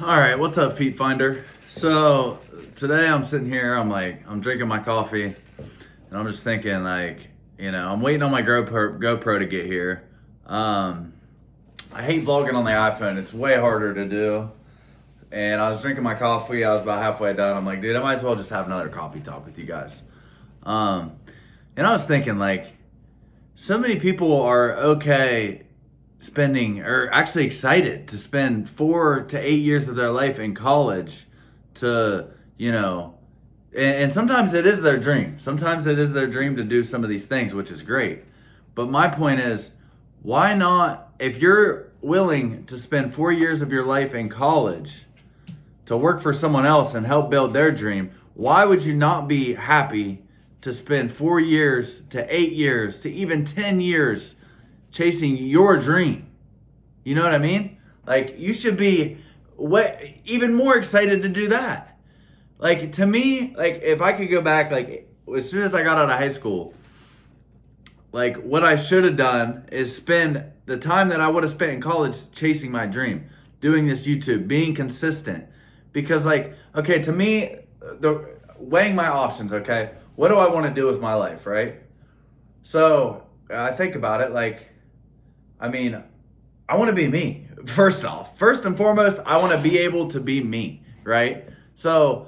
All right, what's up, Feet Finder? So today I'm sitting here, I'm drinking my coffee, and I'm just thinking, I'm waiting on my GoPro to get here. I hate vlogging on the iPhone; it's way harder to do. And I was drinking my coffee. I was about halfway done. I'm like, dude, I might as well just have another coffee talk with you guys. Um, and I was thinking, so many people are okay spending, or actually excited to spend 4 to 8 years of their life in college to, and sometimes it is their dream. Sometimes it is their dream to do some of these things, which is great. But my point is, why not, if you're willing to spend 4 years of your life in college to work for someone else and help build their dream, why would you not be happy to spend 4 years to 8 years to even 10 years chasing your dream? You know what I mean? You should be even more excited to do that. To me, if I could go back, as soon as I got out of high school, what I should have done is spend the time that I would have spent in college chasing my dream, doing this YouTube, being consistent. Because okay, to me, weighing my options, okay, what do I want to do with my life, right? So I think about it, I want to be me. First and foremost, I want to be able to be me, right? So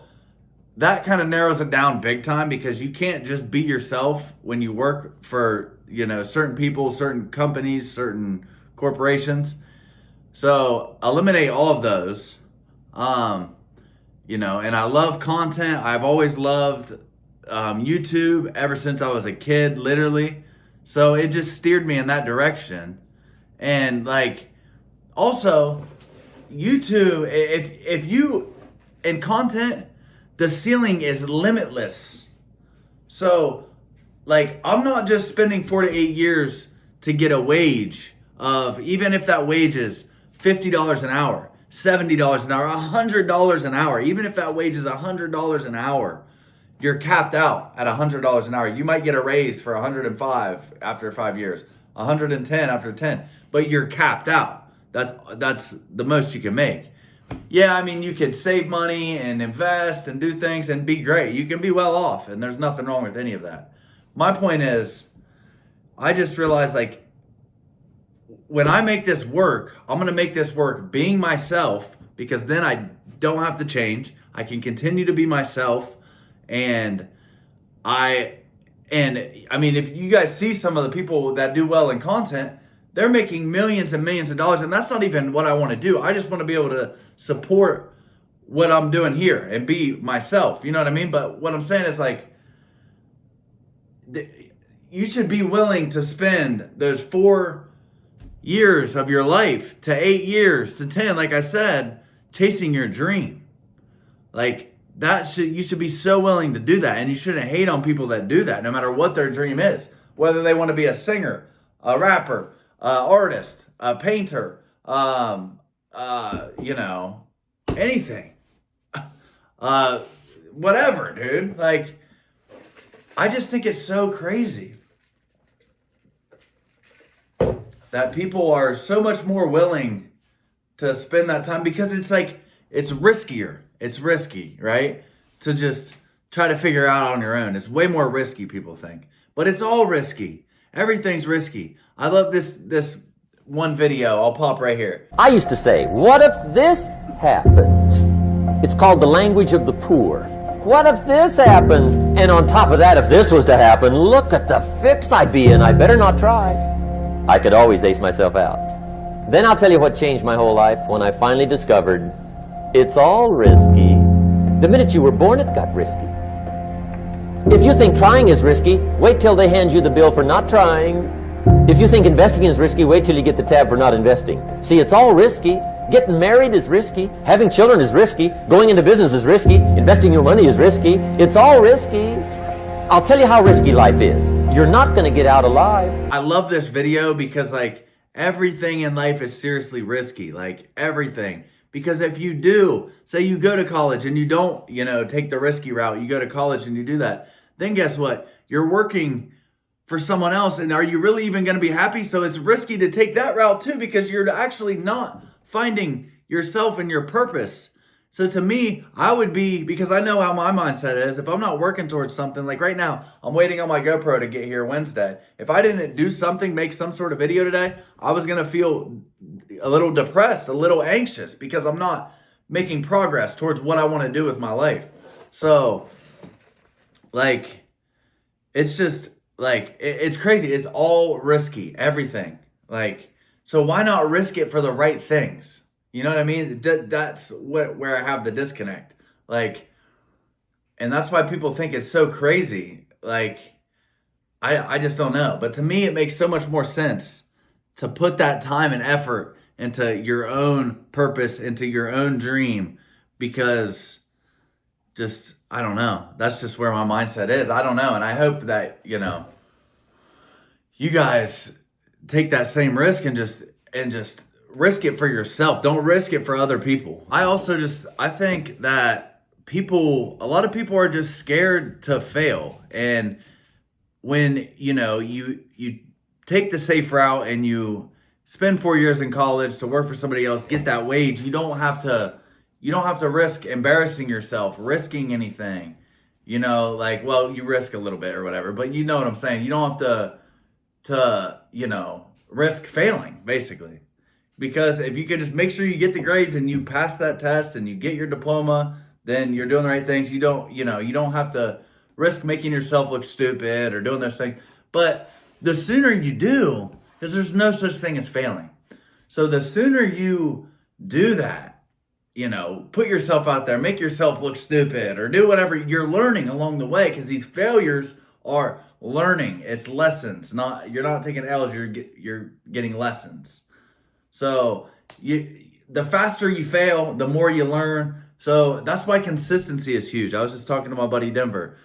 that kind of narrows it down big time, because you can't just be yourself when you work for, certain people, certain companies, certain corporations. So eliminate all of those. And I love content. I've always loved YouTube ever since I was a kid, literally. So it just steered me in that direction. And also, YouTube, if you, in content, the ceiling is limitless. So I'm not just spending 4 to 8 years to get a wage of, even if that wage is $50 an hour, $70 an hour, $100 an hour. Even if that wage is $100 an hour, you're capped out at $100 an hour. You might get a raise for 105 after 5 years, 110 after 10, but you're capped out. That's the most you can make. Yeah, you could save money and invest and do things and be great. You can be well off, and there's nothing wrong with any of that. My point is, I just realized when I make this work, I'm going to make this work being myself, because then I don't have to change. I can continue to be myself. And if you guys see some of the people that do well in content, they're making millions and millions of dollars. And that's not even what I want to do. I just want to be able to support what I'm doing here and be myself. You know what I mean? But what I'm saying is you should be willing to spend those 4 years of your life to 8 years to 10, like I said, chasing your dream. You should be so willing to do that. And you shouldn't hate on people that do that, no matter what their dream is. Whether they want to be a singer, a rapper, artist, a painter, anything. Whatever, dude. I just think it's so crazy that people are so much more willing to spend that time, because it's riskier. It's risky, right? To just try to figure out on your own. It's way more risky, people think. But it's all risky. Everything's risky. I love this one video. I'll pop right here. I used to say, what if this happens? It's called the language of the poor. What if this happens? And on top of that, if this was to happen, look at the fix I'd be in. I better not try. I could always ace myself out. Then I'll tell you what changed my whole life when I finally discovered it's all risky. The minute you were born, it got risky. If you think trying is risky, wait till they hand you the bill for not trying. If you think investing is risky, wait till you get the tab for not investing. See, it's all risky. Getting married is risky. Having children is risky. Going into business is risky. Investing your money is risky. It's all risky. I'll tell you how risky life is. You're not going to get out alive. I love this video because everything in life is seriously risky. Everything. Because if you do, say you go to college and you don't, take the risky route, you go to college and you do that, then guess what? You're working for someone else, and are you really even going to be happy? So it's risky to take that route too, because you're actually not finding yourself and your purpose. So to me, I would be, because I know how my mindset is, if I'm not working towards something, like right now, I'm waiting on my GoPro to get here Wednesday. If I didn't do something, make some sort of video today, I was going to feel a little depressed, a little anxious, because I'm not making progress towards what I want to do with my life. So, like, it's just, like, it's crazy. It's all risky, everything. Like, so why not risk it for the right things? You know what I mean? That's where I have the disconnect. Like, and that's why people think it's so crazy. Like, I just don't know. But to me, it makes so much more sense to put that time and effort into your own purpose, into your own dream, because just, I don't know. That's just where my mindset is. I don't know. And I hope that, you guys take that same risk and just risk it for yourself. Don't risk it for other people. I think that a lot of people are just scared to fail. And when, you take the safe route and you spend 4 years in college to work for somebody else, get that wage, you don't have to risk embarrassing yourself, risking anything. You risk a little bit or whatever, but you know what I'm saying? You don't have to risk failing, basically. Because if you could just make sure you get the grades and you pass that test and you get your diploma, then you're doing the right things. You don't have to risk making yourself look stupid or doing those things. But the sooner you do, because there's no such thing as failing. So the sooner you do that, put yourself out there, make yourself look stupid or do whatever, you're learning along the way, because these failures are learning. It's lessons. You're not taking L's, you're getting lessons. So the faster you fail, the more you learn. So that's why consistency is huge. I was just talking to my buddy Denver.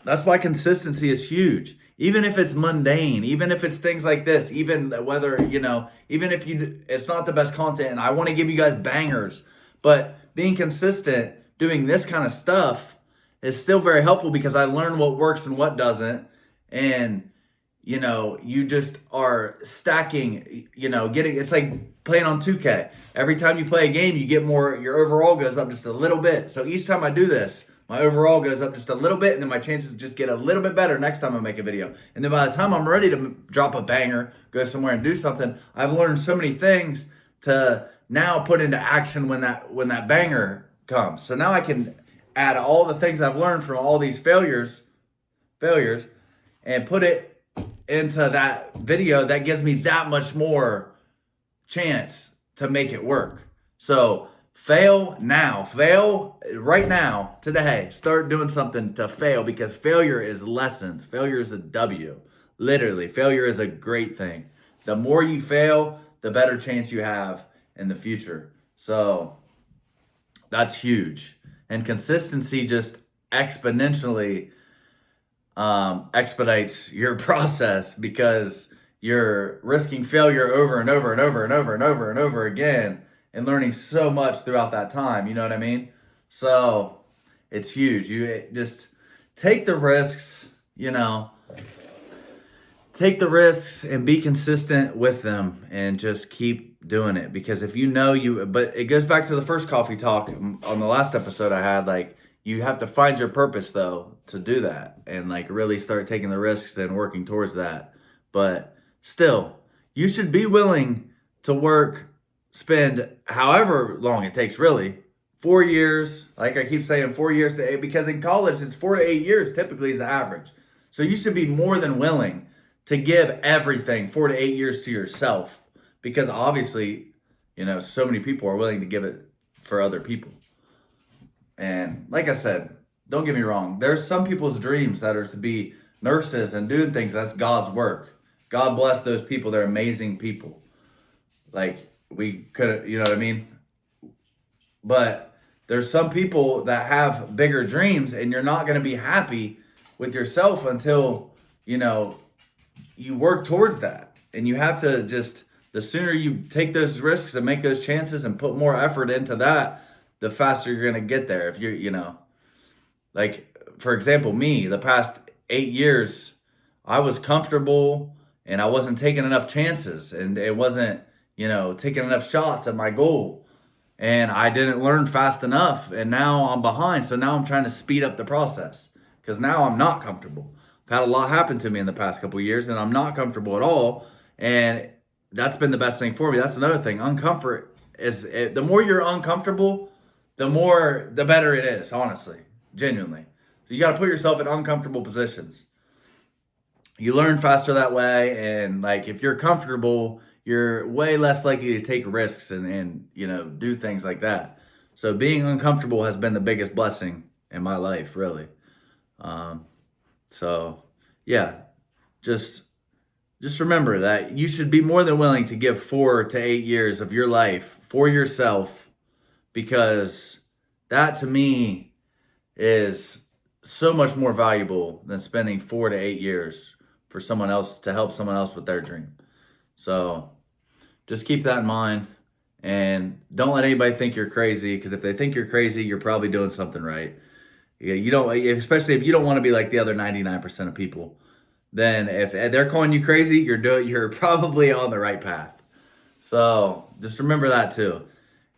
That's why consistency is huge. Even if it's mundane, even if it's things like this, even whether, even if it's not the best content and I want to give you guys bangers, but being consistent, doing this kind of stuff is still very helpful, because I learn what works and what doesn't. And you just are stacking, it's like playing on 2K. Every time you play a game, you get more, your overall goes up just a little bit. So each time I do this, my overall goes up just a little bit, and then my chances just get a little bit better next time I make a video. And then by the time I'm ready to drop a banger, go somewhere and do something, I've learned so many things to now put into action when that banger comes. So now I can add all the things I've learned from all these failures, and put it into that video that gives me that much more chance to make it work. So fail right now, today. Start doing something to fail, because failure is lessons. Failure is a W. Literally, failure is a great thing. The more you fail, the better chance you have in the future. So that's huge. And consistency just exponentially expedites your process, because you're risking failure over and over and over and over and over and over again, and learning so much throughout that time. You know what I mean? So it's huge. You just take the risks, take the risks and be consistent with them, and just keep doing it. Because if but it goes back to the first coffee talk on the last episode I had, like, you have to find your purpose, though, to do that, and like really start taking the risks and working towards that. But still, you should be willing to spend however long it takes, really. 4 years, like I keep saying, 4 years to 8, because in college it's 4 to 8 years typically is the average. So you should be more than willing to give everything 4 to 8 years to yourself, because obviously, so many people are willing to give it for other people. And like I said, don't get me wrong, there's some people's dreams that are to be nurses and doing things. That's God's work. God bless those people. They're amazing people. Like, we could, you know what I mean? But there's some people that have bigger dreams, and you're not going to be happy with yourself until, you work towards that. And you have to just, the sooner you take those risks and make those chances and put more effort into that, the faster you're going to get there. If you're, like, for example, me, the past 8 years, I was comfortable and I wasn't taking enough chances, and it wasn't, taking enough shots at my goal. and I didn't learn fast enough, and now I'm behind. So now I'm trying to speed up the process because now I'm not comfortable. I've had a lot happen to me in the past couple of years, and I'm not comfortable at all. And that's been the best thing for me. That's another thing. Uncomfort is the more you're uncomfortable, the better it is. Honestly, genuinely. So you got to put yourself in uncomfortable positions. You learn faster that way, and like if you're comfortable, you're way less likely to take risks and do things like that. So being uncomfortable has been the biggest blessing in my life, really. So yeah, just remember that you should be more than willing to give 4 to 8 years of your life for yourself, because that to me is so much more valuable than spending 4 to 8 years for someone else to help someone else with their dream. So just keep that in mind, and don't let anybody think you're crazy, because if they think you're crazy, you're probably doing something right. You don't, especially if you don't want to be like the other 99% of people. Then if they're calling you crazy, you're probably on the right path. So just remember that too.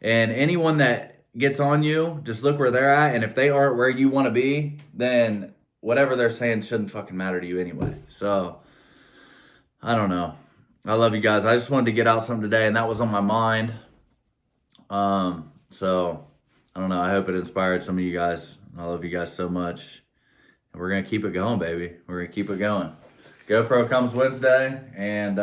And anyone that gets on you, just look where they're at, and if they aren't where you want to be, then whatever they're saying shouldn't fucking matter to you anyway. So I don't know. I love you guys. I just wanted to get out something today, and that was on my mind. So I don't know. I hope it inspired some of you guys. I love you guys so much. And we're going to keep it going, baby. We're going to keep it going. GoPro comes Wednesday. And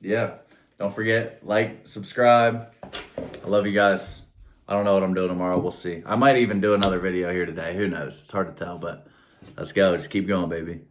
yeah, don't forget, like, subscribe. I love you guys. I don't know what I'm doing tomorrow. We'll see. I might even do another video here today. Who knows? It's hard to tell, but let's go. Just keep going, baby.